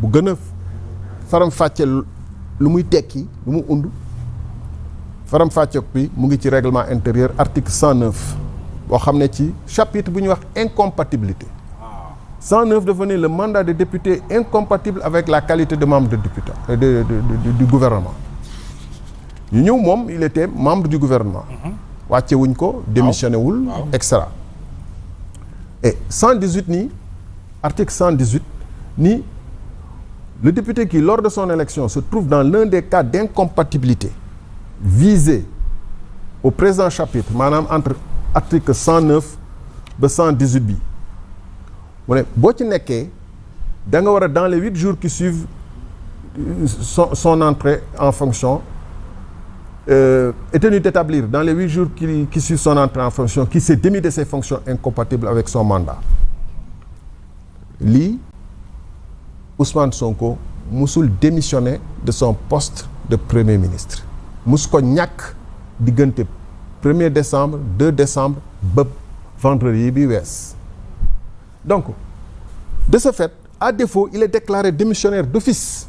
bu gën a faram-fàcce lu muy tekki lu mu und faram-fàcce bi mu ngi ci règlement intérieur article 109 boo xam ne ci chapitre bu ñuy wax incompatibilité 109 dafa ne le mandat de député est incompatible avec la qualité de membre de député du gouvernement ñu ñëw moom il était membre du gouvernement wàcce wuñ ko démissionné wul et cetera et 118 nii article 118 ni le député qui lors de son élection se trouve dans l'un des cas d'incompatibilité visés au présent chapitre maanaam entre article 109 ba 118 bi mu ne boo ci nekkee da nga war a dans les 8 jours qui suivent son entrée en fonction est tenu d'établir dans les 8 jours qui suivent son entrée en fonction qu'il s'est démis de ses fonctions incompatibles avec son mandat lii Ousmane Sonko musul démissionner de son poste de premier ministre mus ko ñàkk diggante 1er décembre 2 décembre ba vendredi bi wees donc de ce fait à défaut il est déclaré démissionnaire d'office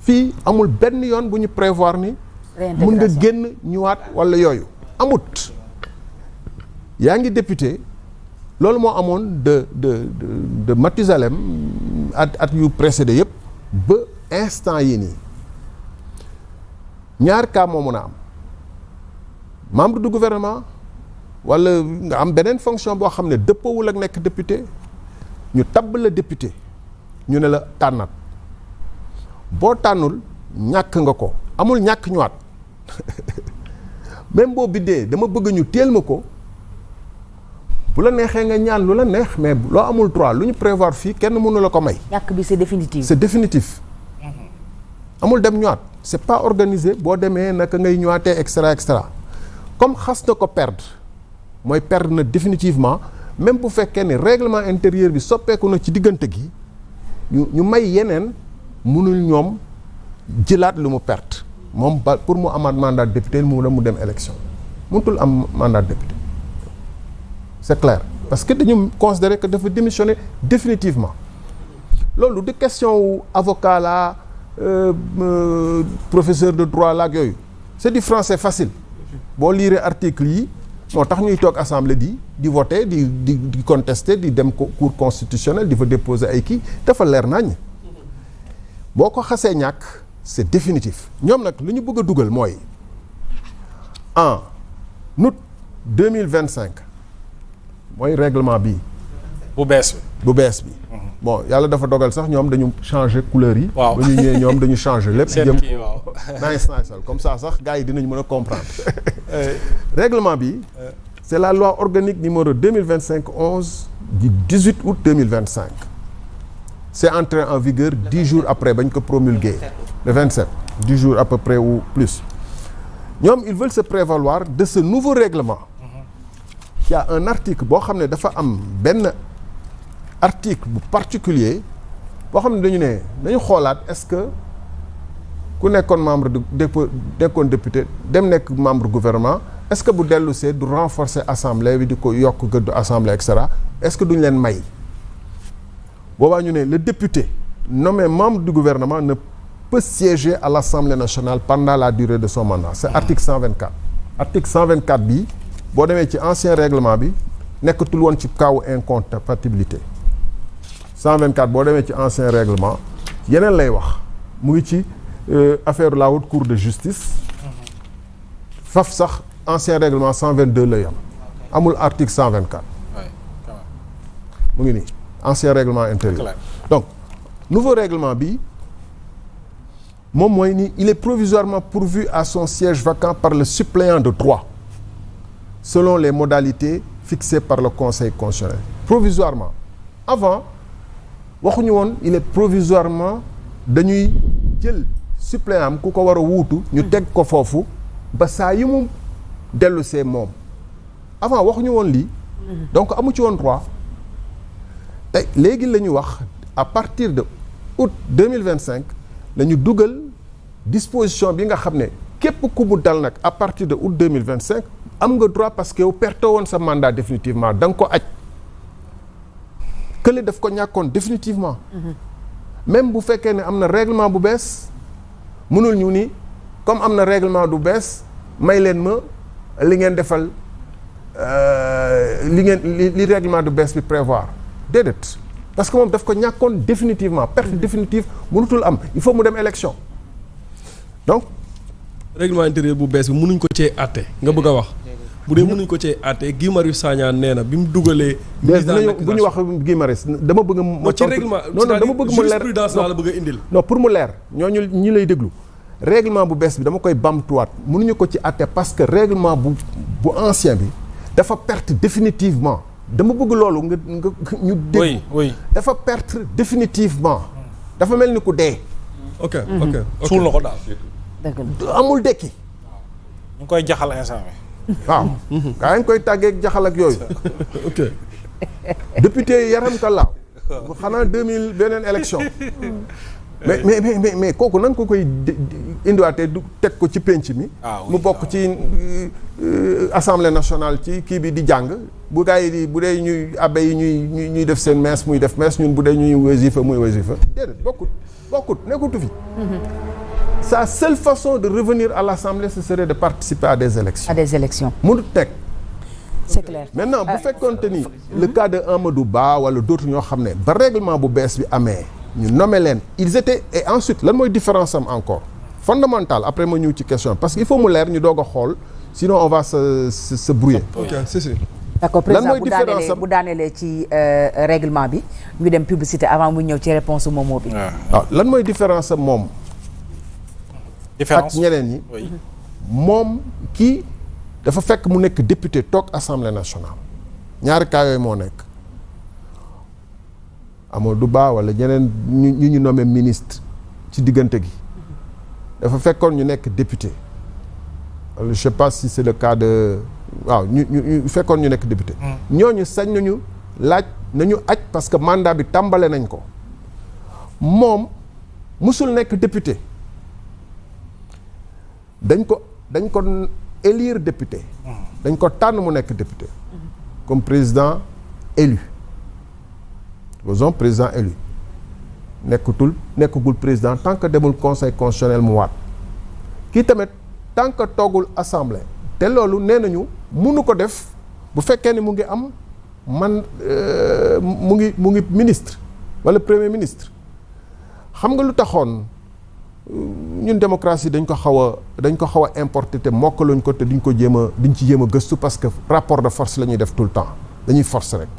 fii amul benn yoon bu ñu prévoir ni mun nga génn ñëwaat walla yooyu amut yaa ngi député loolu moo amoon de Mathusalem at yu précédé yëpp ba instant yi nii ñaar cas moo mën a am membre du gouvernement walla nga am beneen fonction boo xam ne dëppoowul ak nekk député ñu tabb la député ñu ne la tànnat boo tànnul ñàkk nga ko amul ñàkk ñëwaat même boo biddee dama bëgg ñu teel ma ko bu la neexee nga ñaan lu la neex mais loo amul droit lu ñu prévoir fii kenn mënu la ko may. ñàkk bi c'est définitif. c'est définitif. amul dem ñëwaat c'est pas organisé boo demee naka ngay ñëwaatee et cetera comme xas na ko perdre mooy perdre na définitivement même bu fekkee ne règlement intérieur bi soppeeku na ci diggante gi ñu may yeneen mënul ñoom jëlaat lu mu perte moom ba pour mu amaat mandat de député mu dem élection mënutul am mandat de député c'est clair parce que dañu considérer que dafa démissionner définitivement loolu de question wu avocat la professeur de droit la ak yooyu c'est du français facile boo liiree article yi moo tax ñuy toog assemblée di voter di contester di dem cour constitutionnelle di fa déposer ay kii dafa leer nañ boo ko xasee ñàkk c'est définitif ñoom nag lu ñu bëgg a dugal mooy en août 2025 mooy règlement bii bu bees bi bon yàlla dafa dogal sax ñoom dañu changer couleur yi waaw ba ñu ñëwee ñoom dañu changer lépp jëm nice comme ça sax gars yi dinañ mën a comprendre règlement bi c'est la loi organique numéro 2025-11 du 18 août 2025 c'est entré en vigueur 10 jours après bañ ko promulgué le 27 10 jours à peu près ou plus ñoom ils veulent se prévaloir de ce nouveau règlement il y a un article boo xam ne dafa am benn article bu particulier boo xam ne dañu xoolaat est-ce que ku nekkoon membre nekkoon député dem nekk membre gouvernement est-ce que bu dellu see du renforcer assemblée bi di ko yokk gëddu assemblée et cetera est-ce que duñ leen may boobaa ñu ne le député nommé membre du gouvernement ne peut siéger à l'Assemblée nationale pendant la durée de son mandat c'est article 124 article 124 bi boo demee ci ancien règlement bi nekkatul woon ci kaw incompatibilité 124 boo demee ci ancien règlement yeneen lay wax mu ngi ci affaire la haute cour de justice faf sax ancien règlement 122 lay am amul article 124 mu ngi nii ancien règlement intérieur donc nouveau règlement bi moom mooy ni il est provisoirement pourvu à son siège vacant par le suppléant de droit selon les modalités fixées par le Conseil constitutionnel provisoirement avant waxuñu woon il est provisoirement dañuy jël suppléant am ku ko war a wuutu ñu teg ko foofu ba saa yi mu dellu see moom avant waxuñu woon lii donc amu ci woon droit tey léegi la ñu wax à partir de août 2025 la ñu dugal disposition bi nga xam ne képp ku mu dal nag à partir de août 2025 am nga droit parce que yow perte woon sa mandat définitivement da nga ko aj kële daf ko ñàkkoon définitivement même bu fekkee ne am na règlement bu bees mënul ñu ni comme am na règlement du bees may leen ma li ngeen defal li règlement du bees bi prévoir déedéet parce que moom daf ko ñàkkoon définitivement perte définitive mënutul am il faut mu dem élection donc règlement intérieur bu bees bi mënuñ ko cee àtte nga bëgg a wax bu dee mënuñ ko cee àtte Guy Marius Sagna nee na bi mu dugalee bu ñu wax Guy Marius dama bëgg ma ci règlement non dama bëgg mu leer jurisprudence la bëgg a indil non pour mu leer ñooñu ñi lay déglu règlement bu bees bi dama koy bamtuwaat mënuñu ko ci àtte parce que règlement bu ancien bi dafa perte définitivement dama bëgg loolu nga ñu dégg oui dafa perte définitivement dafa mel ni ku dee ok suul na ko daal amul dekki ñu ngi koy jaxal instant bi waaw gaa ngi koy tàggeeg jaxal ak yooyu ok député yaram ka laaw xanaa 2000 beneen élection mais kooku nan ko koy indiwaatee du teg ko ci penc mi mu bokk ci assemblée nationale ci kii bi di jàng bu gaa yi di bu dee ñuy abbé yi ñuy def seen messe muy def messe ñun bu dee ñuy wasifa muy wasifa déedéet bokkut nekkutu fi sa seule façon de revenir à l'Assemblée ce serait de participer à des élections mënut nekk c'est clair maintenant bu fekkoonte ni le cas de Amadou Ba wala d'autres ñoo xam ne ba règlement bu bees bi amee ñu nommé leen ils étaient et ensuite lan mooy différence am encore fondamental après ma ñëw ci question parce que il faut mu leer ñu doog a xool sinon on va se brouiller. ok si d'accord président bu daanelee ci règlement bi ñu dem publicité avant mu ñëw ci réponse Momo bi. waaw lan mooy différence am moom. différence ak ñeneen ñi. moom kii dafa fekk mu nekk député toog assemblée nationale ñaari cas yooyu moo nekk. Amadou Ba wala ñeneen ñu nommé ministre ci diggante gi dafa fekkoon ñu nekk député je sais pas si c'est le cas de waaw ñu fekkoon ñu nekk député ñooñu sañ nañu laaj nañu aj parce que mandat bi tàmbale nañ ko moom musul nekk député dañ ko élire député dañ ko tànn mu nekk député comme président élu disons président élu nekkagul président tant que demul conseil constitutionnel mu waat kii tamit tant que toogul assemblée te loolu nee nañu mënu ko def bu fekkee ne mu ngi am mu ngi ministre wala premier ministre xam nga lu taxoon ñun démocratie dañ ko xaw a importer te mokkaluñ ko te duñ ci jéem a gëstu parce que rapport de force la ñuy def tout le temps dañuy forcer rek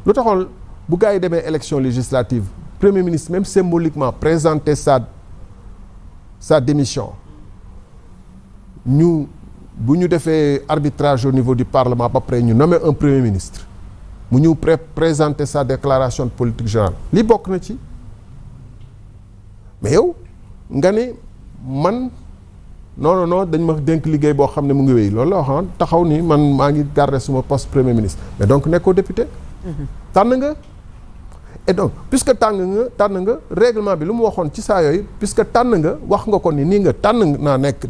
lu taxoon bu gars yi demee élection législative premier ministre même symboliquement présenter sa démission bu ñu defee arbitrage au niveau du parlement ba pare ñu nommer un premier ministre mu ñëw présenter sa déclaration de politique générale li bokk na ci mais yow nga ne man non dañ ma dénk liggéey boo xam ne mu ngi wéy loolu la waxoon taxaw ni man maa ngi garder suma poste premier ministre mais donc nekkoo député tànn nga et donc puisque tànn nga règlement bi lu mu waxoon ci saa yooyu puisque tànn nga wax nga ko ni nii nga tànn naa nekk